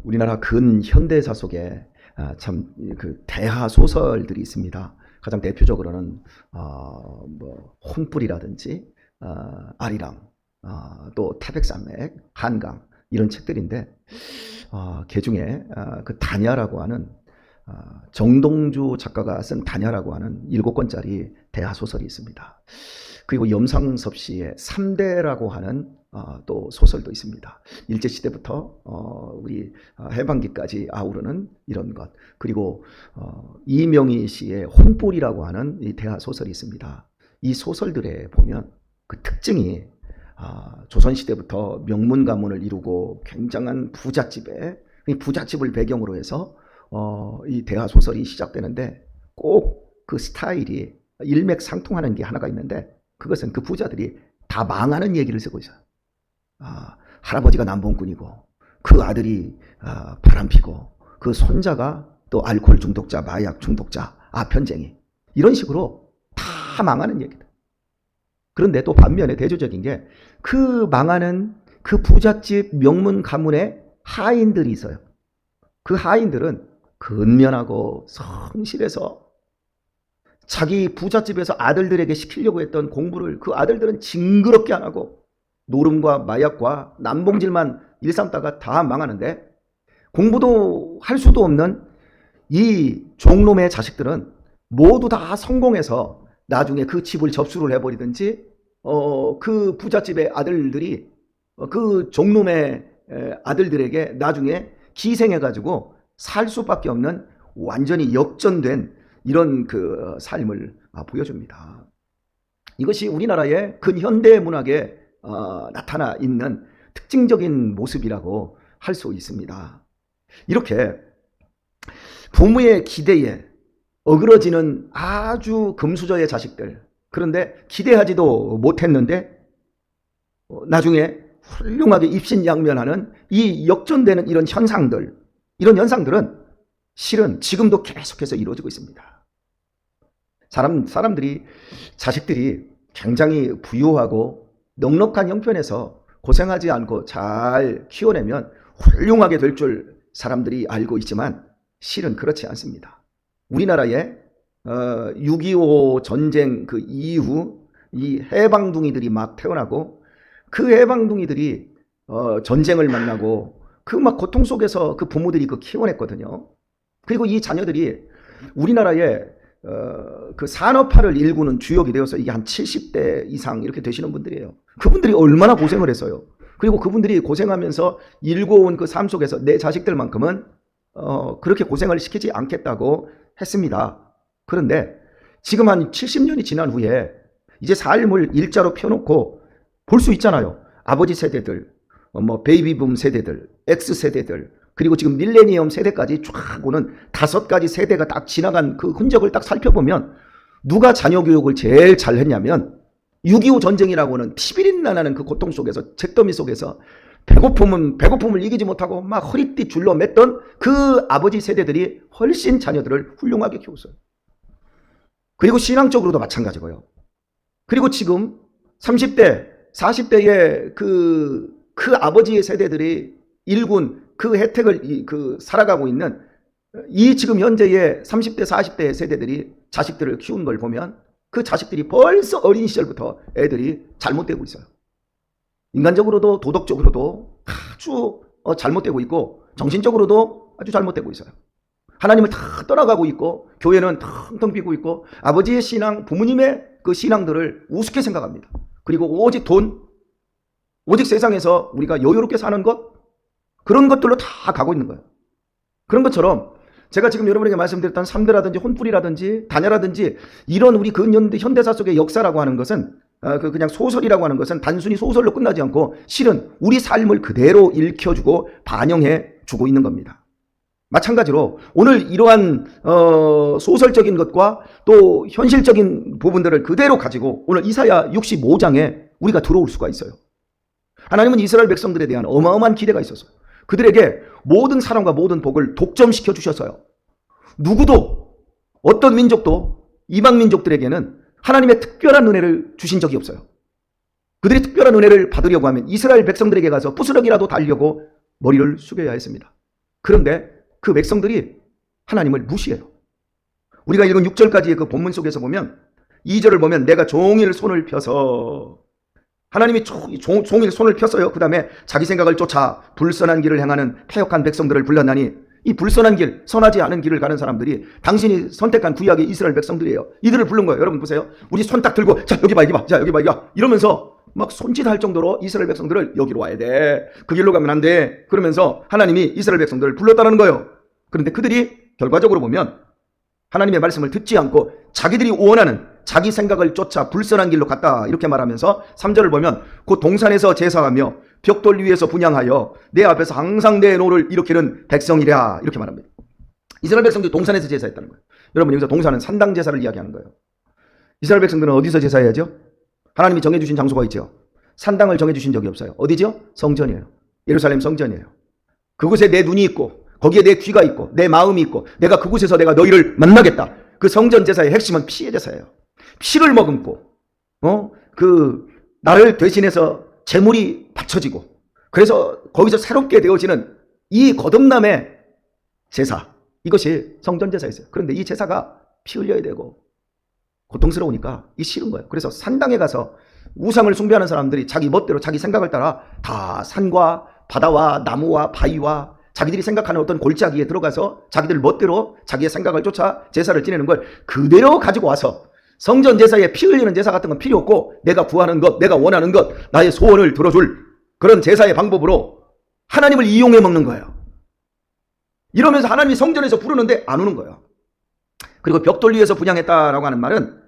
우리나라 근현대사 속에 참 그 대하 소설들이 있습니다. 가장 대표적으로는 혼불이라든지 아리랑, 또 태백산맥, 한강 이런 책들인데 그 중에 그 다냐라고 하는 정동주 작가가 쓴 다냐라고 하는 7권짜리 대하 소설이 있습니다. 그리고 염상섭 씨의 3대라고 하는 또 소설도 있습니다. 일제시대부터 우리 해방기까지 아우르는 이런 것. 그리고 이명희 씨의 혼불이라고 하는 이 대하 소설이 있습니다. 이 소설들에 보면 그 특징이 조선시대부터 명문 가문을 이루고 굉장한 부잣집에, 이 부잣집을 배경으로 해서 이 대하 소설이 시작되는데 꼭 그 스타일이 일맥상통하는 게 하나가 있는데, 그것은 그 부자들이 다 망하는 얘기를 쓰고 있어요. 할아버지가 남봉꾼이고, 그 아들이 바람피고, 그 손자가 또 알코올 중독자, 마약 중독자, 아편쟁이, 이런 식으로 다 망하는 얘기다. 그런데 또 반면에 대조적인 게 그 망하는 그 부잣집 명문 가문의 하인들이 있어요. 그 하인들은 근면하고 성실해서 자기 부잣집에서 아들들에게 시키려고 했던 공부를 그 아들들은 징그럽게 안 하고 노름과 마약과 남봉질만 일삼다가 다 망하는데, 공부도 할 수도 없는 이 종놈의 자식들은 모두 다 성공해서 나중에 그 집을 접수를 해버리든지 그 부잣집의 아들들이 그 종놈의 아들들에게 나중에 기생해가지고 살 수밖에 없는 완전히 역전된 이런 그 삶을 보여줍니다. 이것이 우리나라의 근현대 문학에 나타나 있는 특징적인 모습이라고 할 수 있습니다. 이렇게 부모의 기대에 어그러지는 아주 금수저의 자식들, 그런데 기대하지도 못했는데 나중에 훌륭하게 입신양면하는 이 역전되는 이런 현상들, 이런 현상들은 실은 지금도 계속해서 이루어지고 있습니다. 사람들이, 자식들이 굉장히 부유하고 넉넉한 형편에서 고생하지 않고 잘 키워내면 훌륭하게 될 줄 사람들이 알고 있지만 실은 그렇지 않습니다. 우리나라에 6.25 전쟁 그 이후 이 해방둥이들이 막 태어나고, 그 해방둥이들이 전쟁을 만나고 그 막 고통 속에서 그 부모들이 그 키워냈거든요. 그리고 이 자녀들이 우리나라에 그 산업화를 일구는 주역이 되어서 이게 한 70대 이상 이렇게 되시는 분들이에요. 그분들이 얼마나 고생을 했어요. 그리고 그분들이 고생하면서 일궈온 그 삶 속에서 내 자식들만큼은 그렇게 고생을 시키지 않겠다고 했습니다. 그런데 지금 한 70년이 지난 후에 이제 삶을 일자로 펴놓고 볼 수 있잖아요. 아버지 세대들, 베이비붐 세대들, X세대들, 그리고 지금 밀레니엄 세대까지 쫙 오는 5가지 세대가 딱 지나간 그 흔적을 딱 살펴보면 누가 자녀 교육을 제일 잘했냐면 6.25 전쟁이라고는 피비린내 나는 그 고통 속에서, 잿더미 속에서 배고픔을 이기지 못하고 막 허리띠 줄러 맸던 그 아버지 세대들이 훨씬 자녀들을 훌륭하게 키웠어요. 그리고 신앙적으로도 마찬가지고요. 그리고 지금 30대, 40대의 그 아버지의 세대들이 일군 그 혜택을 살아가고 있는 이 지금 현재의 30대, 40대 세대들이 자식들을 키운 걸 보면 그 자식들이 벌써 어린 시절부터 애들이 잘못되고 있어요. 인간적으로도 도덕적으로도 아주 잘못되고 있고, 정신적으로도 아주 잘못되고 있어요. 하나님을 다 떠나가고 있고, 교회는 텅텅 비고 있고, 아버지의 신앙, 부모님의 그 신앙들을 우습게 생각합니다. 그리고 오직 돈, 오직 세상에서 우리가 여유롭게 사는 것, 그런 것들로 다 가고 있는 거예요. 그런 것처럼 제가 지금 여러분에게 말씀드렸던 3대라든지 혼불이라든지 다냐라든지 이런 우리 현대사 속의 역사라고 하는 것은 그냥 소설이라고 하는 것은 단순히 소설로 끝나지 않고 실은 우리 삶을 그대로 읽혀주고 반영해 주고 있는 겁니다. 마찬가지로 오늘 이러한 소설적인 것과 또 현실적인 부분들을 그대로 가지고 오늘 이사야 65장에 우리가 들어올 수가 있어요. 하나님은 이스라엘 백성들에 대한 어마어마한 기대가 있었어요. 그들에게 모든 사랑과 모든 복을 독점시켜 주셨어요. 누구도, 어떤 민족도 이방 민족들에게는 하나님의 특별한 은혜를 주신 적이 없어요. 그들이 특별한 은혜를 받으려고 하면 이스라엘 백성들에게 가서 부스러기라도 달려고 머리를 숙여야 했습니다. 그런데 그 백성들이 하나님을 무시해요. 우리가 읽은 6절까지의 그 본문 속에서 보면 2절을 보면 내가 종일 손을 펴서 하나님이 종일 손을 폈어요. 그 다음에 자기 생각을 쫓아 불선한 길을 행하는 패역한 백성들을 불렀나니 이 불선한 길, 선하지 않은 길을 가는 사람들이 당신이 선택한 구약의 이스라엘 백성들이에요. 이들을 부른 거예요. 여러분 보세요. 우리 손 딱 들고 자 여기 봐 여기 봐 자 여기 봐 여기 봐 이러면서 막 손짓할 정도로 이스라엘 백성들을 여기로 와야 돼. 그 길로 가면 안 돼. 그러면서 하나님이 이스라엘 백성들을 불렀다는 거예요. 그런데 그들이 결과적으로 보면 하나님의 말씀을 듣지 않고 자기들이 원하는 자기 생각을 쫓아 불선한 길로 갔다 이렇게 말하면서 3절을 보면 곧 동산에서 제사하며 벽돌 위에서 분향하여 내 앞에서 항상 내 노를 일으키는 백성이랴 이렇게 말합니다. 이스라엘 백성들이 동산에서 제사했다는 거예요. 여러분 여기서 동산은 산당 제사를 이야기하는 거예요. 이스라엘 백성들은 어디서 제사해야죠? 하나님이 정해주신 장소가 있죠. 산당을 정해주신 적이 없어요. 어디죠? 성전이에요. 예루살렘 성전이에요. 그곳에 내 눈이 있고 거기에 내 귀가 있고 내 마음이 있고 내가 그곳에서 내가 너희를 만나겠다. 그 성전 제사의 핵심은 피의 제사예요. 피를 머금고 나를 대신해서 제물이 바쳐지고 그래서 거기서 새롭게 되어지는 이 거듭남의 제사, 이것이 성전 제사였어요. 그런데 이 제사가 피 흘려야 되고 고통스러우니까 이 싫은 거예요. 그래서 산당에 가서 우상을 숭배하는 사람들이 자기 멋대로 자기 생각을 따라 다 산과 바다와 나무와 바위와 자기들이 생각하는 어떤 골짜기에 들어가서 자기들 멋대로 자기의 생각을 쫓아 제사를 지내는 걸 그대로 가지고 와서 성전 제사에 피 흘리는 제사 같은 건 필요 없고 내가 구하는 것, 내가 원하는 것, 나의 소원을 들어줄 그런 제사의 방법으로 하나님을 이용해 먹는 거예요. 이러면서 하나님이 성전에서 부르는데 안 오는 거예요. 그리고 벽돌 위에서 분향했다라고 하는 말은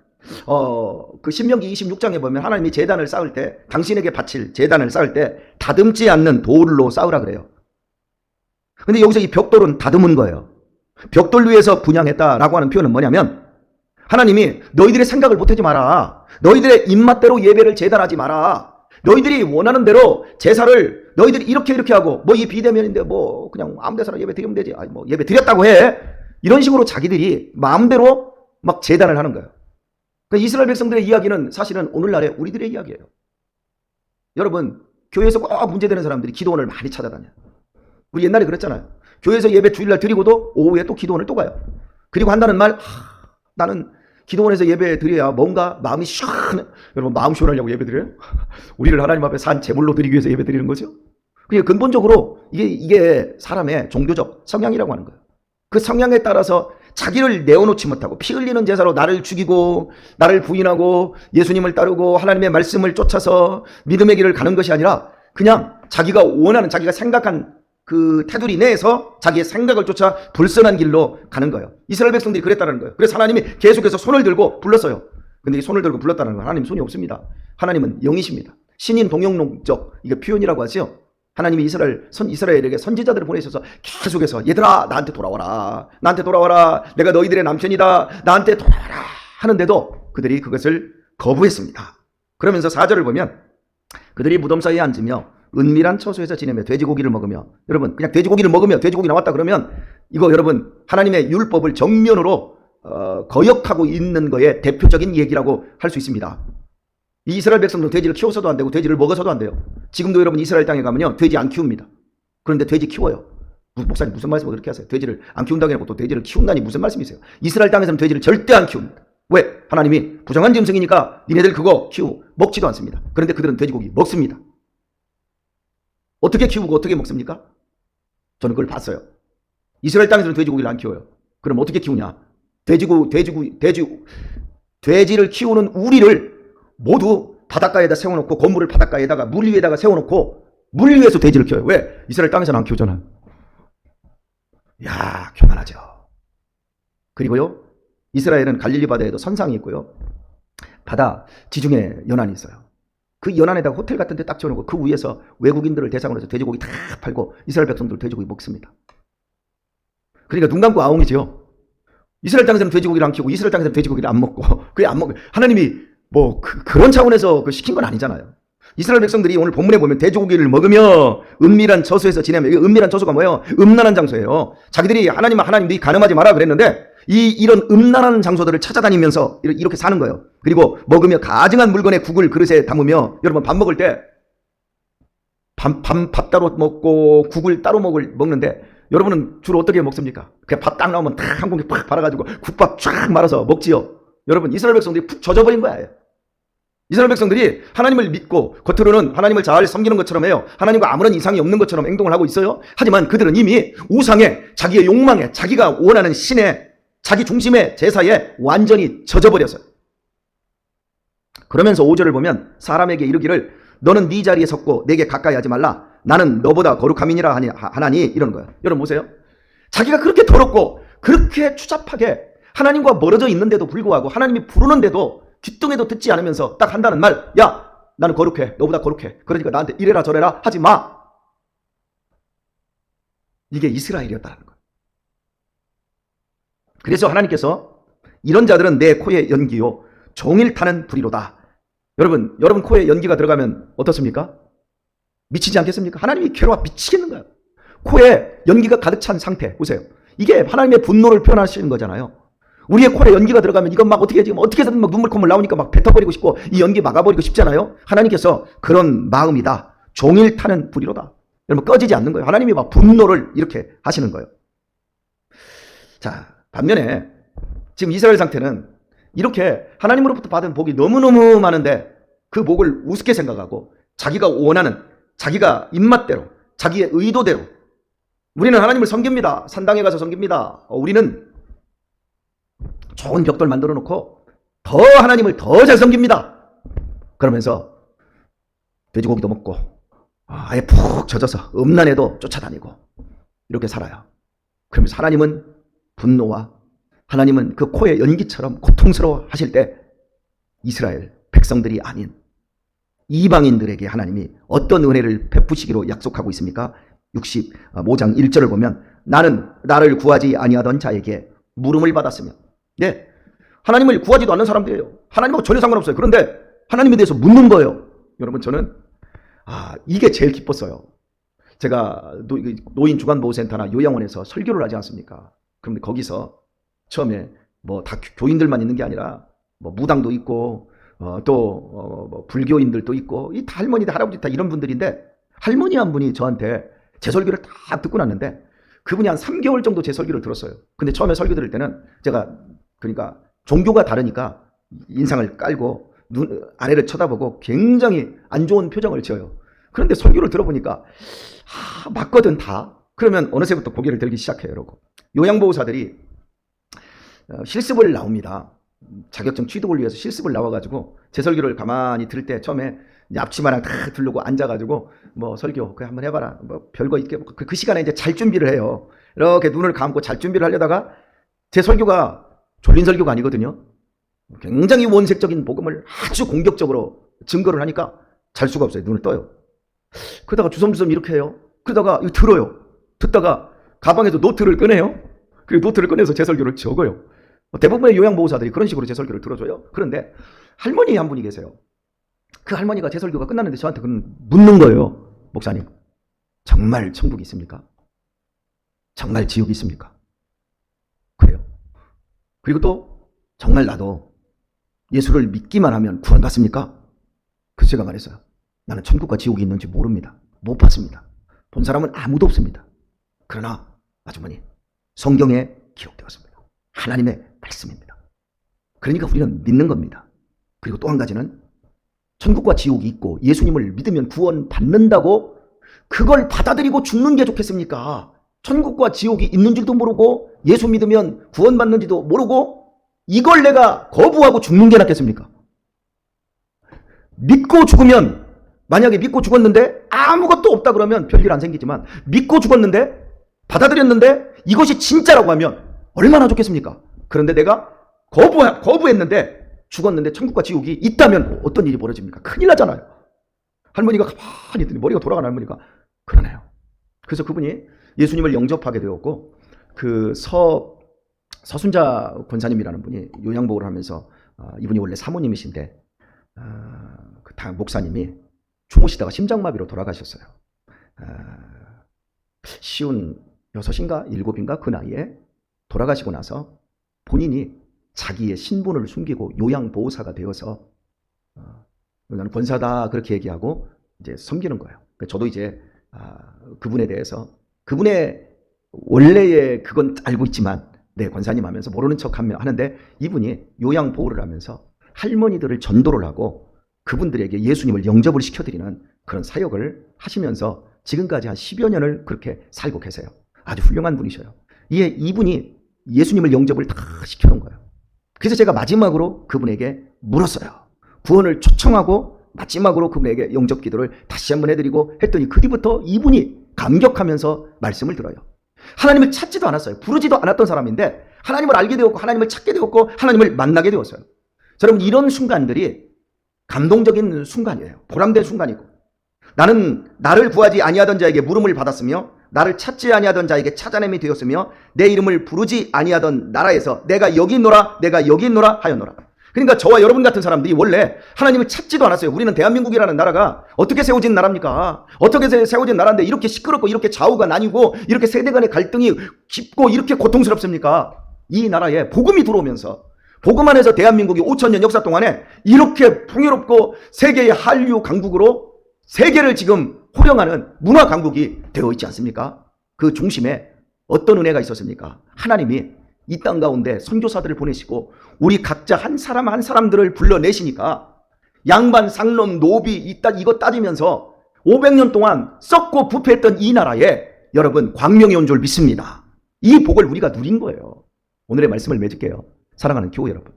그 신명기 26장에 보면 하나님이 제단을 쌓을 때 당신에게 바칠 제단을 쌓을 때 다듬지 않는 돌로 쌓으라 그래요. 근데 여기서 이 벽돌은 다듬은 거예요. 벽돌 위에서 분향했다라고 하는 표현은 뭐냐면 하나님이 너희들의 생각을 못하지 마라. 너희들의 입맛대로 예배를 제단하지 마라. 너희들이 원하는 대로 제사를 너희들이 이렇게 하고 뭐 이 비대면인데 뭐 그냥 아무 데서나 예배 드리면 되지. 아니 뭐 예배 드렸다고 해. 이런 식으로 자기들이 마음대로 막 제단을 하는 거예요. 그러니까 이스라엘 백성들의 이야기는 사실은 오늘날의 우리들의 이야기예요. 여러분 교회에서 꼭 문제되는 사람들이 기도원을 많이 찾아다녀요. 우리 옛날에 그랬잖아요. 교회에서 예배 주일날 드리고도 오후에 또 기도원을 또 가요. 그리고 한다는 말 나는 기도원에서 예배 드려야 뭔가 마음이 시원해. 여러분 마음 시원하려고 예배 드려요? 우리를 하나님 앞에 산 제물로 드리기 위해서 예배 드리는 거죠. 그러니까 근본적으로 이게 사람의 종교적 성향이라고 하는 거예요. 그 성향에 따라서 자기를 내어놓지 못하고 피 흘리는 제사로 나를 죽이고 나를 부인하고 예수님을 따르고 하나님의 말씀을 쫓아서 믿음의 길을 가는 것이 아니라 그냥 자기가 원하는 자기가 생각한 그 테두리 내에서 자기의 생각을 쫓아 불선한 길로 가는 거예요. 이스라엘 백성들이 그랬다는 거예요. 그래서 하나님이 계속해서 손을 들고 불렀어요. 근데 이 손을 들고 불렀다는 건 하나님 손이 없습니다. 하나님은 영이십니다. 신인 동영론적 이게 표현이라고 하죠. 하나님이 이스라엘에게 선지자들을 보내셔서 계속해서 얘들아 나한테 돌아와라. 나한테 돌아와라. 내가 너희들의 남편이다. 나한테 돌아와라. 하는데도 그들이 그것을 거부했습니다. 그러면서 4절을 보면 그들이 무덤 사이에 앉으며 은밀한 처소에서 지내며 돼지고기를 먹으며 여러분 그냥 돼지고기를 먹으며 돼지고기 나왔다 그러면 이거 여러분 하나님의 율법을 정면으로 거역하고 있는 거에 대표적인 얘기라고 할 수 있습니다. 이 이스라엘 백성들은 돼지를 키워서도 안 되고 돼지를 먹어서도 안 돼요. 지금도 여러분 이스라엘 땅에 가면요 돼지 안 키웁니다. 그런데 돼지 키워요. 목사님 무슨 말씀을 그렇게 하세요? 돼지를 안 키운다고 해놓고 또 돼지를 키운다니 무슨 말씀이세요? 이스라엘 땅에서는 돼지를 절대 안 키웁니다. 왜? 하나님이 부정한 짐승이니까 니네들 그거 키우고 먹지도 않습니다. 그런데 그들은 돼지고기 먹습니다. 어떻게 키우고 어떻게 먹습니까? 저는 그걸 봤어요. 이스라엘 땅에서는 돼지고기를 안 키워요. 그럼 어떻게 키우냐? 돼지를 키우는 우리를 모두 바닷가에다 세워놓고 건물을 바닷가에다가 물 위에다가 세워놓고 물 위에서 돼지를 키워요. 왜? 이스라엘 땅에서는 안 키우잖아요. 야, 교만하죠. 그리고요, 이스라엘은 갈릴리 바다에도 선상이 있고요. 바다 지중해 연안이 있어요. 그 연안에다가 호텔 같은 데 딱 지어놓고 그 위에서 외국인들을 대상으로 해서 돼지고기 다 팔고 이스라엘 백성들 돼지고기 먹습니다. 그러니까 눈 감고 아웅이죠. 이스라엘 땅에서는 돼지고기를 안 키우고 이스라엘 땅에서는 돼지고기를 안 먹고 그게 안 먹어요. 하나님이 뭐 그런 차원에서 시킨 건 아니잖아요. 이스라엘 백성들이 오늘 본문에 보면 돼지고기를 먹으며 은밀한 저수에서 지내며 은밀한 저수가 뭐예요? 음란한 장소예요. 자기들이 하나님 네 간음하지 마라 그랬는데 이런 음란한 장소들을 찾아다니면서 이렇게 사는 거예요. 그리고 먹으며 가증한 물건에 국을 그릇에 담으며 여러분 밥 먹을 때 밥 따로 먹고 국을 따로 먹는데 여러분은 주로 어떻게 먹습니까? 그냥 밥 딱 나오면 탁 한 공기 팍 발아가지고 국밥 쫙 말아서 먹지요. 여러분, 이스라엘 백성들이 푹 젖어버린 거예요. 이스라엘 백성들이 하나님을 믿고 겉으로는 하나님을 잘 섬기는 것처럼 해요. 하나님과 아무런 이상이 없는 것처럼 행동을 하고 있어요. 하지만 그들은 이미 우상에, 자기의 욕망에, 자기가 원하는 신에, 자기 중심의 제사에 완전히 젖어버렸어요. 그러면서 5절을 보면 사람에게 이르기를 너는 네 자리에 섰고 내게 가까이 하지 말라. 나는 너보다 거룩함이니라 하나니 이러는 거예요. 여러분 보세요. 자기가 그렇게 더럽고 그렇게 추잡하게 하나님과 멀어져 있는데도 불구하고 하나님이 부르는데도 귓등에도 듣지 않으면서 딱 한다는 말, 야 나는 거룩해, 너보다 거룩해, 그러니까 나한테 이래라 저래라 하지 마. 이게 이스라엘이었다는 거예요. 그래서 하나님께서 이런 자들은 내 코에 연기요 종일 타는 불이로다. 여러분 코에 연기가 들어가면 어떻습니까? 미치지 않겠습니까? 하나님이 괴로워 미치겠는 거예요. 코에 연기가 가득 찬 상태 보세요. 이게 하나님의 분노를 표현하시는 거잖아요. 우리의 코에 연기가 들어가면 이건 막 어떻게 지금 어떻게든 막 눈물 콧물 나오니까 막 뱉어버리고 싶고 이 연기 막아버리고 싶잖아요. 하나님께서 그런 마음이다. 종일 타는 불이로다. 여러분 꺼지지 않는 거예요. 하나님이 막 분노를 이렇게 하시는 거예요. 자, 반면에 지금 이스라엘 상태는 이렇게 하나님으로부터 받은 복이 너무너무 많은데 그 복을 우습게 생각하고 자기가 원하는 자기가 입맛대로 자기의 의도대로 우리는 하나님을 섬깁니다. 산당에 가서 섬깁니다. 우리는 좋은 벽돌 만들어 놓고 더 하나님을 더 잘 섬깁니다. 그러면서 돼지고기도 먹고 아예 푹 젖어서 음란에도 쫓아다니고 이렇게 살아요. 그러면서 하나님은 분노와 하나님은 그 코의 연기처럼 고통스러워 하실 때 이스라엘 백성들이 아닌 이방인들에게 하나님이 어떤 은혜를 베푸시기로 약속하고 있습니까? 65장 1절을 보면 나는 나를 구하지 아니하던 자에게 물음을 받았으며 네, 하나님을 구하지도 않는 사람들이에요. 하나님하고 전혀 상관없어요. 그런데 하나님에 대해서 묻는 거예요. 여러분 저는 이게 제일 기뻤어요. 제가 노인 주간보호센터나 요양원에서 설교를 하지 않습니까? 그런데 거기서 처음에 뭐 다 교인들만 있는 게 아니라 뭐 무당도 있고 또 불교인들도 있고 이 다 할머니들 할아버지 다 이런 분들인데 할머니 한 분이 저한테 제 설교를 다 듣고 났는데 그분이 한 3개월 정도 제 설교를 들었어요. 근데 처음에 설교 들을 때는 제가 그러니까 종교가 다르니까 인상을 깔고 눈 아래를 쳐다보고 굉장히 안 좋은 표정을 지어요. 그런데 설교를 들어보니까 맞거든 다. 그러면 어느새부터 고개를 들기 시작해요. 이러고 요양보호사들이 실습을 나옵니다. 자격증 취득을 위해서 실습을 나와가지고 제 설교를 가만히 들을 때 처음에 앞치마랑 다 두르고 앉아가지고 뭐 설교 그냥 한번 해봐라 뭐 별거 있게 그 시간에 이제 잘 준비를 해요. 이렇게 눈을 감고 잘 준비를 하려다가 제 설교가 졸린 설교가 아니거든요. 굉장히 원색적인 복음을 아주 공격적으로 증거를 하니까 잘 수가 없어요. 눈을 떠요. 그러다가 주섬주섬 이렇게 해요. 그러다가 이거 들어요. 듣다가 가방에서 노트를 꺼내요. 그리고 노트를 꺼내서 제 설교를 적어요. 대부분의 요양보호사들이 그런 식으로 제 설교를 들어줘요. 그런데 할머니 한 분이 계세요. 그 할머니가 제 설교가 끝났는데 저한테 묻는 거예요. 목사님, 정말 천국이 있습니까? 정말 지옥이 있습니까? 그래요. 그리고 또 정말 나도 예수를 믿기만 하면 구원받습니까? 그래서 제가 말했어요. 나는 천국과 지옥이 있는지 모릅니다. 못 봤습니다. 본 사람은 아무도 없습니다. 그러나 아주머니 성경에 기록되었습니다. 하나님의 말씀입니다. 그러니까 우리는 믿는 겁니다. 그리고 또 한 가지는 천국과 지옥이 있고 예수님을 믿으면 구원 받는다고 그걸 받아들이고 죽는 게 좋겠습니까? 천국과 지옥이 있는 줄도 모르고 예수 믿으면 구원 받는지도 모르고 이걸 내가 거부하고 죽는 게 낫겠습니까? 믿고 죽으면 만약에 믿고 죽었는데 아무것도 없다 그러면 별일 안 생기지만 믿고 죽었는데 받아들였는데 이것이 진짜라고 하면 얼마나 좋겠습니까? 그런데 내가 거부했는데 죽었는데 천국과 지옥이 있다면 어떤 일이 벌어집니까? 큰일 나잖아요. 할머니가 가만히 있더니 머리가 돌아가는 할머니가 그러네요. 그래서 그분이 예수님을 영접하게 되었고 그 서순자 권사님이라는 분이 요양복을 하면서 이분이 원래 사모님이신데 그 목사님이 주무시다가 심장마비로 돌아가셨어요. 쉬운 6인가 7인가 그 나이에 돌아가시고 나서 본인이 자기의 신분을 숨기고 요양보호사가 되어서 나는 권사다 그렇게 얘기하고 이제 섬기는 거예요. 저도 이제 그분에 대해서 그분의 원래의 그건 알고 있지만 권사님 하면서 모르는 척 하는데 이분이 요양보호를 하면서 할머니들을 전도를 하고 그분들에게 예수님을 영접을 시켜드리는 그런 사역을 하시면서 지금까지 한 10여 년을 그렇게 살고 계세요. 아주 훌륭한 분이셔요. 이분이 예수님을 영접을 다 시켜놓은 거예요. 그래서 제가 마지막으로 그분에게 물었어요. 구원을 초청하고 마지막으로 그분에게 영접 기도를 다시 한번 해드리고 했더니 그 뒤부터 이분이 감격하면서 말씀을 들어요. 하나님을 찾지도 않았어요. 부르지도 않았던 사람인데 하나님을 알게 되었고 하나님을 찾게 되었고 하나님을 만나게 되었어요. 여러분, 이런 순간들이 감동적인 순간이에요. 보람된 순간이고, 나는 나를 구하지 아니하던 자에게 물음을 받았으며 나를 찾지 아니하던 자에게 찾아냄이 되었으며 내 이름을 부르지 아니하던 나라에서 내가 여기 있노라 내가 여기 있노라 하였노라. 그러니까 저와 여러분 같은 사람들이 원래 하나님을 찾지도 않았어요. 우리는 대한민국이라는 나라가 어떻게 세워진 나라입니까? 어떻게 세워진 나라인데 이렇게 시끄럽고 이렇게 좌우가 나뉘고 이렇게 세대 간의 갈등이 깊고 이렇게 고통스럽습니까? 이 나라에 복음이 들어오면서 복음 안에서 대한민국이 5,000년 역사 동안에 이렇게 풍요롭고 세계의 한류 강국으로 세계를 지금 호령하는 문화 강국이 되어 있지 않습니까? 그 중심에 어떤 은혜가 있었습니까? 하나님이 이 땅 가운데 선교사들을 보내시고 우리 각자 한 사람 한 사람들을 불러내시니까 양반, 상놈, 노비 이거 따지면서 500년 동안 썩고 부패했던 이 나라에 여러분 광명이 온 줄 믿습니다. 이 복을 우리가 누린 거예요. 오늘의 말씀을 맺을게요. 사랑하는 교회 여러분,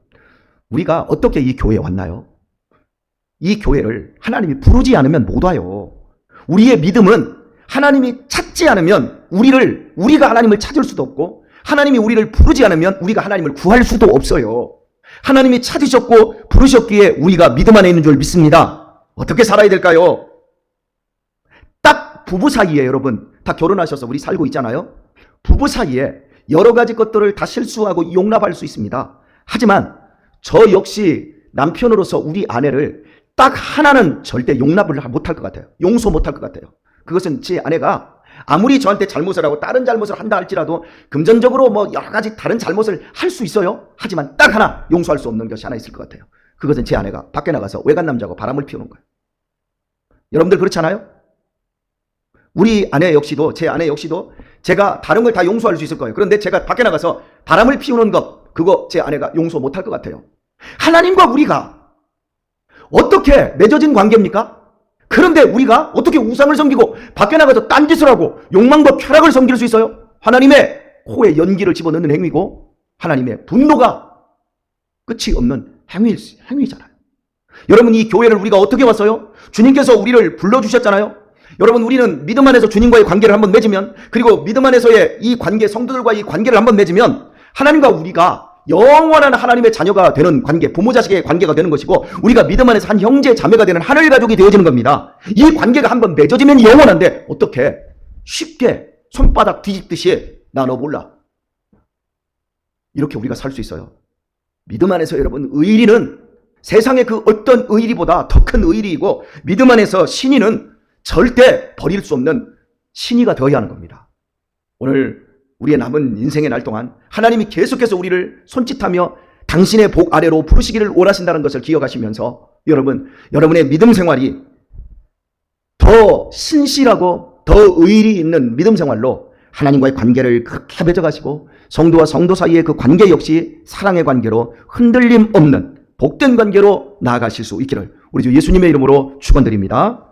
우리가 어떻게 이 교회에 왔나요? 이 교회를 하나님이 부르지 않으면 못 와요. 우리의 믿음은 하나님이 찾지 않으면 우리가 하나님을 찾을 수도 없고 하나님이 우리를 부르지 않으면 우리가 하나님을 구할 수도 없어요. 하나님이 찾으셨고 부르셨기에 우리가 믿음 안에 있는 줄 믿습니다. 어떻게 살아야 될까요? 딱 부부 사이에 여러분 다 결혼하셔서 우리 살고 있잖아요. 부부 사이에 여러 가지 것들을 다 실수하고 용납할 수 있습니다. 하지만 저 역시 남편으로서 우리 아내를 딱 하나는 절대 용납을 못할 것 같아요. 용서 못할 것 같아요. 그것은 제 아내가 아무리 저한테 잘못을 하고 다른 잘못을 한다 할지라도 금전적으로 여러 가지 다른 잘못을 할 수 있어요. 하지만 딱 하나 용서할 수 없는 것이 하나 있을 것 같아요. 그것은 제 아내가 밖에 나가서 외간 남자하고 바람을 피우는 거예요. 여러분들 그렇잖아요? 우리 아내 역시도 제 아내 역시도 제가 다른 걸 다 용서할 수 있을 거예요. 그런데 제가 밖에 나가서 바람을 피우는 것 그거 제 아내가 용서 못할 것 같아요. 하나님과 우리가 어떻게 맺어진 관계입니까? 그런데 우리가 어떻게 우상을 섬기고 밖에 나가서 딴짓을 하고 욕망과 쾌락을 섬길 수 있어요? 하나님의 코에 연기를 집어넣는 행위고 하나님의 분노가 끝이 없는 행위잖아요. 여러분, 이 교회를 우리가 어떻게 왔어요? 주님께서 우리를 불러주셨잖아요. 여러분, 우리는 믿음 안에서 주님과의 관계를 한번 맺으면, 그리고 믿음 안에서의 이 관계, 성도들과의 이 관계를 한번 맺으면 하나님과 우리가 영원한 하나님의 자녀가 되는 관계, 부모 자식의 관계가 되는 것이고 우리가 믿음 안에서 한 형제 자매가 되는 하늘 가족이 되어지는 겁니다. 이 관계가 한번 맺어지면 영원한데 어떻게 쉽게 손바닥 뒤집듯이 나 너 몰라 이렇게 우리가 살 수 있어요? 믿음 안에서 여러분 의리는 세상의 그 어떤 의리보다 더 큰 의리이고 믿음 안에서 신의는 절대 버릴 수 없는 신의가 되어야 하는 겁니다. 오늘 우리의 남은 인생의 날 동안 하나님이 계속해서 우리를 손짓하며 당신의 복 아래로 부르시기를 원하신다는 것을 기억하시면서 여러분의 믿음 생활이 더 신실하고 더 의리 있는 믿음 생활로 하나님과의 관계를 그렇게 맺어가시고 성도와 성도 사이의 그 관계 역시 사랑의 관계로 흔들림 없는 복된 관계로 나아가실 수 있기를 우리 주 예수님의 이름으로 축원드립니다.